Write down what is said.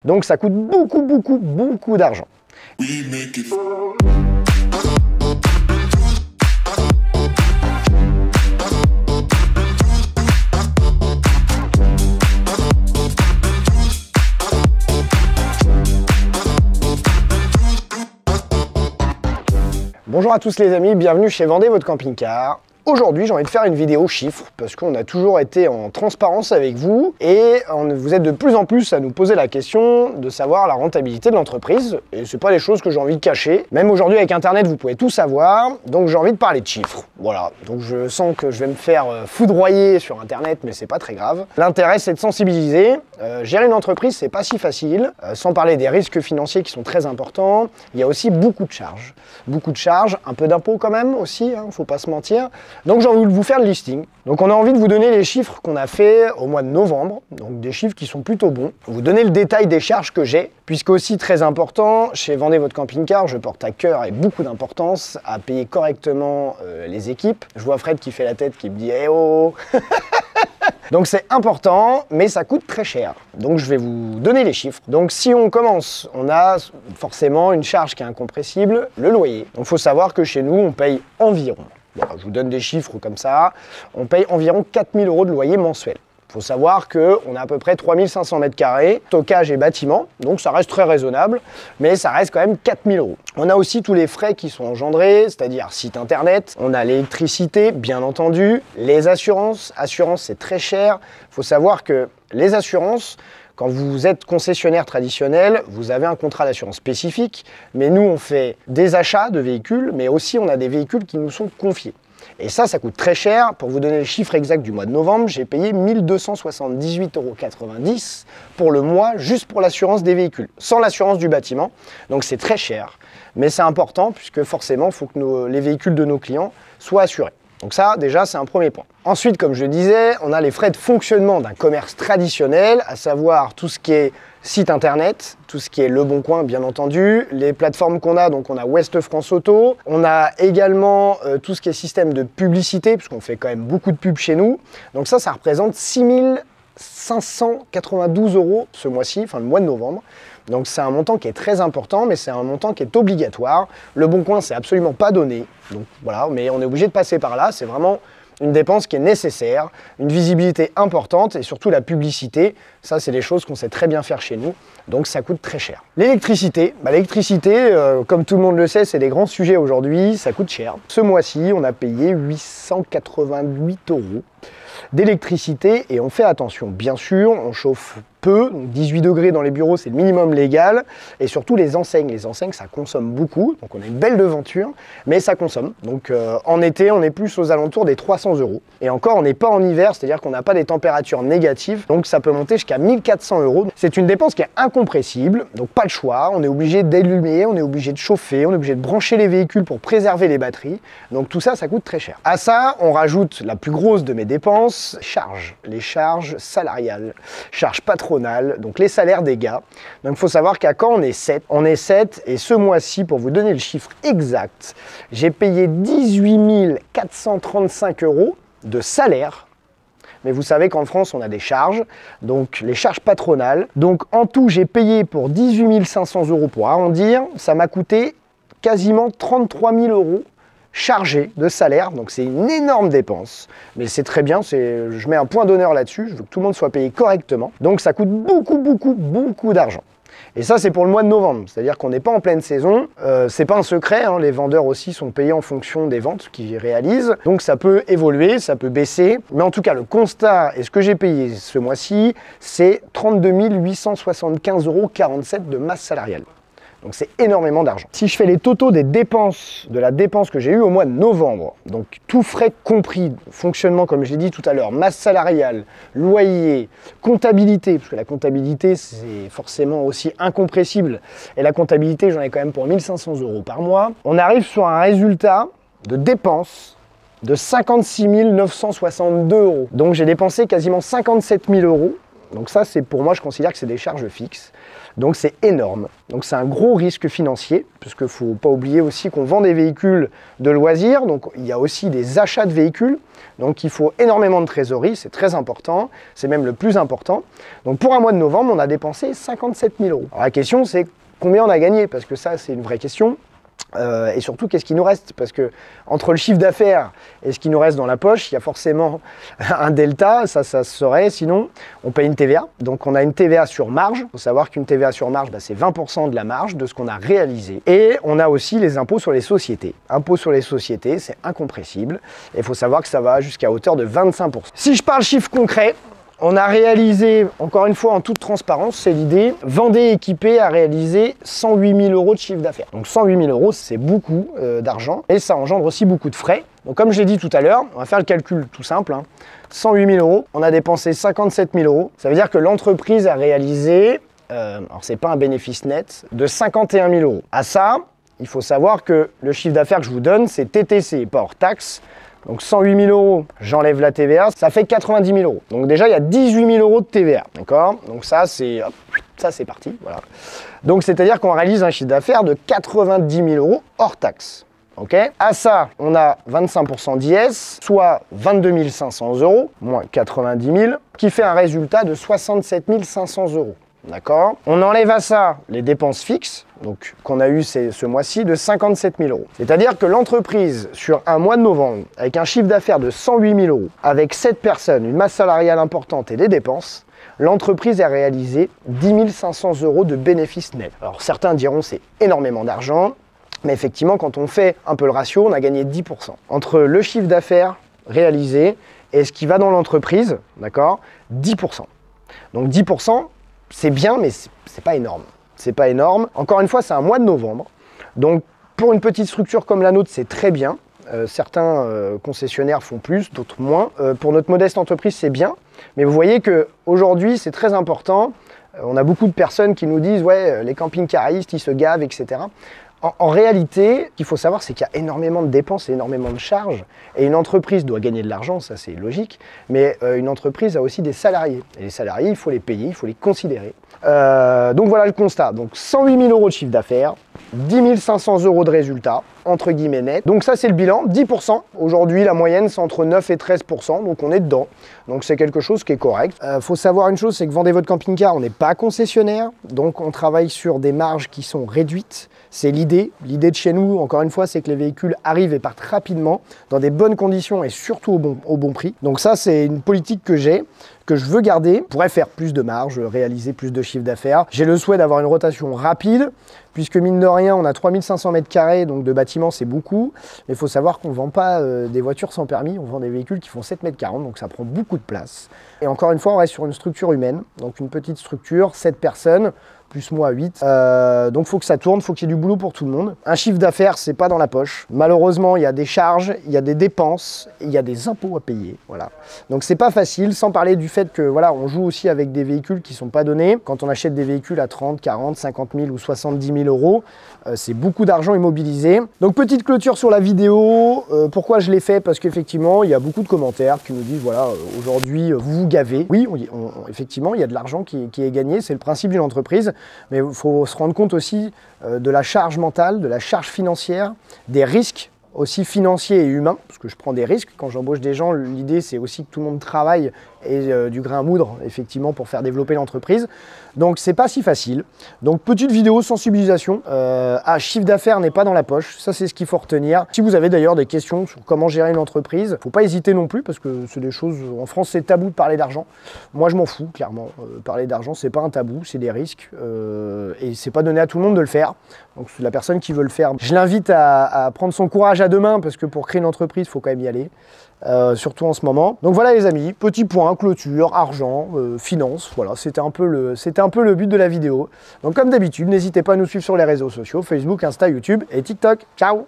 Donc ça coûte beaucoup d'argent. Bonjour à tous les amis, bienvenue chez Vendez votre camping-car. Aujourd'hui, j'ai envie de faire une vidéo chiffres parce qu'on a toujours été en transparence avec vous et vous êtes de plus en plus à nous poser la question de savoir la rentabilité de l'entreprise. Et c'est pas des choses que j'ai envie de cacher. Même aujourd'hui avec Internet, vous pouvez tout savoir. Donc j'ai envie de parler de chiffres. Voilà. Donc je sens que je vais me faire foudroyer sur Internet, mais c'est pas très grave. L'intérêt, c'est de sensibiliser. Gérer une entreprise, c'est pas si facile. Sans parler des risques financiers qui sont très importants. Il y a aussi beaucoup de charges. Beaucoup de charges, un peu d'impôts quand même aussi, hein, faut pas se mentir. Donc j'ai envie de vous faire le listing. Donc on a envie de vous donner les chiffres qu'on a fait au mois de novembre, donc des chiffres qui sont plutôt bons. Vous donner le détail des charges que j'ai, puisque aussi très important, chez Vendez votre camping-car, je porte à cœur et beaucoup d'importance à payer correctement les équipes. Je vois Fred qui fait la tête, qui me dit « Eh oh !» Donc c'est important, mais ça coûte très cher. Donc je vais vous donner les chiffres. Donc si on commence, on a forcément une charge qui est incompressible, le loyer. Donc il faut savoir que chez nous, on paye environ, voilà, je vous donne des chiffres comme ça, on paye environ 4 000 € de loyer mensuel. Il faut savoir qu'on a à peu près 3500 m², stockage et bâtiment, donc ça reste très raisonnable, mais ça reste quand même 4 000 €. On a aussi tous les frais qui sont engendrés, c'est-à-dire site internet, on a l'électricité, bien entendu, les assurances. Assurance, c'est très cher. Il faut savoir que les assurances, quand vous êtes concessionnaire traditionnel, vous avez un contrat d'assurance spécifique, mais nous, on fait des achats de véhicules, mais aussi on a des véhicules qui nous sont confiés. Et ça coûte très cher. Pour vous donner le chiffre exact du mois de novembre, j'ai payé 1 278,90 € pour le mois, juste pour l'assurance des véhicules, sans l'assurance du bâtiment. Donc c'est très cher, mais c'est important puisque forcément, il faut que les véhicules de nos clients soient assurés. Donc ça, déjà, c'est un premier point. Ensuite, comme je le disais, on a les frais de fonctionnement d'un commerce traditionnel, à savoir tout ce qui est site internet, tout ce qui est Le Bon Coin, bien entendu, les plateformes qu'on a, donc on a Ouest France Auto, on a également tout ce qui est système de publicité, puisqu'on fait quand même beaucoup de pubs chez nous. Donc ça représente 6 592 € ce mois-ci, enfin le mois de novembre. Donc c'est un montant qui est très important, mais c'est un montant qui est obligatoire. Le Bon Coin, c'est absolument pas donné, donc voilà, mais on est obligé de passer par là. C'est vraiment une dépense qui est nécessaire, une visibilité importante et surtout la publicité. Ça, c'est des choses qu'on sait très bien faire chez nous, donc ça coûte très cher. L'électricité, comme tout le monde le sait, c'est des grands sujets aujourd'hui, ça coûte cher. Ce mois-ci, on a payé 888 € d'électricité et on fait attention, bien sûr, on chauffe peu, donc 18 degrés dans les bureaux, c'est le minimum légal, et surtout les enseignes, ça consomme beaucoup, donc on a une belle devanture, mais ça consomme. Donc en été, on est plus aux alentours des 300 €. Et encore, on n'est pas en hiver, c'est-à-dire qu'on n'a pas des températures négatives, donc ça peut monter jusqu'à 1 400 €. C'est une dépense qui est incompressible, donc pas le choix, on est obligé d'allumer, on est obligé de chauffer, on est obligé de brancher les véhicules pour préserver les batteries, donc tout ça, ça coûte très cher. À ça, on rajoute la plus grosse de mes dépenses, les charges salariales, charges patronales, donc les salaires des gars. Donc il faut savoir qu'à Caen, on est 7 et ce mois-ci, pour vous donner le chiffre exact, j'ai payé 18 435 € de salaire. Mais vous savez qu'en France, on a des charges, donc les charges patronales. Donc en tout, j'ai payé pour 18 500 € pour arrondir. Ça m'a coûté quasiment 33 000 € chargé de salaire, donc c'est une énorme dépense, mais c'est très bien, je mets un point d'honneur là-dessus, je veux que tout le monde soit payé correctement, donc ça coûte beaucoup d'argent. Et ça, c'est pour le mois de novembre, c'est-à-dire qu'on n'est pas en pleine saison, c'est pas un secret, hein, les vendeurs aussi sont payés en fonction des ventes qu'ils réalisent, donc ça peut évoluer, ça peut baisser, mais en tout cas, le constat et ce que j'ai payé ce mois-ci, c'est 32 875,47 € de masse salariale. Donc c'est énormément d'argent. Si je fais les totaux des dépenses, de la dépense que j'ai eue au mois de novembre, donc tout frais compris, fonctionnement comme je l'ai dit tout à l'heure, masse salariale, loyer, comptabilité, parce que la comptabilité c'est forcément aussi incompressible, et la comptabilité j'en ai quand même pour 1 500 € par mois, on arrive sur un résultat de dépenses de 56 962 €. Donc j'ai dépensé quasiment 57 000 € Donc ça, c'est pour moi, je considère que c'est des charges fixes. Donc c'est énorme. Donc c'est un gros risque financier, puisqu'il ne faut pas oublier aussi qu'on vend des véhicules de loisirs. Donc il y a aussi des achats de véhicules. Donc il faut énormément de trésorerie, c'est très important. C'est même le plus important. Donc pour un mois de novembre, on a dépensé 57 000 €. Alors la question, c'est combien on a gagné? Parce que ça, c'est une vraie question. Et surtout, qu'est-ce qui nous reste? Parce que entre le chiffre d'affaires et ce qui nous reste dans la poche, il y a forcément un delta, ça se saurait, sinon on paye une TVA. Donc on a une TVA sur marge. Il faut savoir qu'une TVA sur marge, c'est 20% de la marge de ce qu'on a réalisé. Et on a aussi les impôts sur les sociétés. Impôts sur les sociétés, c'est incompressible. Et il faut savoir que ça va jusqu'à hauteur de 25%. Si je parle chiffre concret, on a réalisé, encore une fois en toute transparence, c'est l'idée, Vendée Équipée a réalisé 108 000 € de chiffre d'affaires. Donc 108 000 €, c'est beaucoup d'argent et ça engendre aussi beaucoup de frais. Donc comme je l'ai dit tout à l'heure, on va faire le calcul tout simple. 108 000 €, on a dépensé 57 000 €. Ça veut dire que l'entreprise a réalisé, alors c'est pas un bénéfice net, de 51 000 €. À ça, il faut savoir que le chiffre d'affaires que je vous donne, c'est TTC, pas hors taxe. Donc 108 000 €, j'enlève la TVA, ça fait 90 000 €. Donc déjà, il y a 18 000 € de TVA, d'accord? Donc ça, c'est parti, voilà. Donc c'est-à-dire qu'on réalise un chiffre d'affaires de 90 000 € hors taxe. Okay. À ça, on a 25% d'IS, soit 22 500 € moins 90 000, qui fait un résultat de 67 500 €. D'accord? On enlève à ça les dépenses fixes, donc qu'on a eu ce mois-ci, de 57 000 €. C'est-à-dire que l'entreprise, sur un mois de novembre, avec un chiffre d'affaires de 108 000 €, avec 7 personnes, une masse salariale importante et des dépenses, l'entreprise a réalisé 10 500 € de bénéfices nets. Alors certains diront c'est énormément d'argent, mais effectivement, quand on fait un peu le ratio, on a gagné 10%. Entre le chiffre d'affaires réalisé et ce qui va dans l'entreprise, d'accord, 10%. Donc 10%, c'est bien, mais c'est pas énorme. C'est pas énorme. Encore une fois, c'est un mois de novembre. Donc, pour une petite structure comme la nôtre, c'est très bien. Certains concessionnaires font plus, d'autres moins. Pour notre modeste entreprise, c'est bien. Mais vous voyez qu'aujourd'hui, c'est très important. On a beaucoup de personnes qui nous disent « Ouais, les camping-caristes, ils se gavent, etc. » En réalité, ce qu'il faut savoir, c'est qu'il y a énormément de dépenses et énormément de charges. Et une entreprise doit gagner de l'argent, ça c'est logique. Mais une entreprise a aussi des salariés. Et les salariés, il faut les payer, il faut les considérer. Donc voilà le constat. Donc 108 000 € de chiffre d'affaires, 10 500 € de résultats, entre guillemets net. Donc ça c'est le bilan, 10%. Aujourd'hui la moyenne c'est entre 9 et 13%, donc on est dedans. Donc c'est quelque chose qui est correct. Faut savoir une chose, c'est que Vendez votre camping-car, on n'est pas concessionnaire. Donc on travaille sur des marges qui sont réduites. C'est l'idée. L'idée de chez nous, encore une fois, c'est que les véhicules arrivent et partent rapidement, dans des bonnes conditions et surtout au bon prix. Donc ça c'est une politique que j'ai, que je veux garder. Je pourrais faire plus de marge, réaliser plus de chiffre d'affaires. J'ai le souhait d'avoir une rotation rapide, puisque mine de rien, on a 3500 m², donc de bâtiments, c'est beaucoup. Mais il faut savoir qu'on ne vend pas des voitures sans permis, on vend des véhicules qui font 7,40 m², donc ça prend beaucoup de place. Et encore une fois, on reste sur une structure humaine, donc une petite structure, 7 personnes, plus moi 8. Donc il faut que ça tourne, il faut qu'il y ait du boulot pour tout le monde. Un chiffre d'affaires, c'est pas dans la poche. Malheureusement, il y a des charges, il y a des dépenses, il y a des impôts à payer. Voilà. Donc c'est pas facile, sans parler du fait que voilà, on joue aussi avec des véhicules qui sont pas donnés. Quand on achète des véhicules à 30, 40, 50 000 ou 70 000 €, c'est beaucoup d'argent immobilisé. Donc petite clôture sur la vidéo. Pourquoi je l'ai fait? Parce qu'effectivement, il y a beaucoup de commentaires qui nous disent voilà, aujourd'hui vous vous gavez. Oui, effectivement, il y a de l'argent qui est gagné, c'est le principe d'une entreprise. Mais il faut se rendre compte aussi de la charge mentale, de la charge financière, des risques aussi financiers et humains, parce que je prends des risques. Quand j'embauche des gens, l'idée c'est aussi que tout le monde travaille et du grain à moudre, effectivement, pour faire développer l'entreprise. Donc c'est pas si facile. Donc petite vidéo sensibilisation. Chiffre d'affaires n'est pas dans la poche, ça c'est ce qu'il faut retenir. Si vous avez d'ailleurs des questions sur comment gérer une entreprise, faut pas hésiter non plus, parce que c'est des choses, en France c'est tabou de parler d'argent. Moi je m'en fous, clairement. Parler d'argent c'est pas un tabou, c'est des risques, et c'est pas donné à tout le monde de le faire. Donc la personne qui veut le faire, je l'invite à prendre son courage à deux mains, parce que pour créer une entreprise, il faut quand même y aller. Surtout en ce moment. Donc voilà les amis, petit point, clôture, argent, finance, voilà, c'était un peu le but de la vidéo. Donc comme d'habitude, n'hésitez pas à nous suivre sur les réseaux sociaux, Facebook, Insta, YouTube et TikTok. Ciao!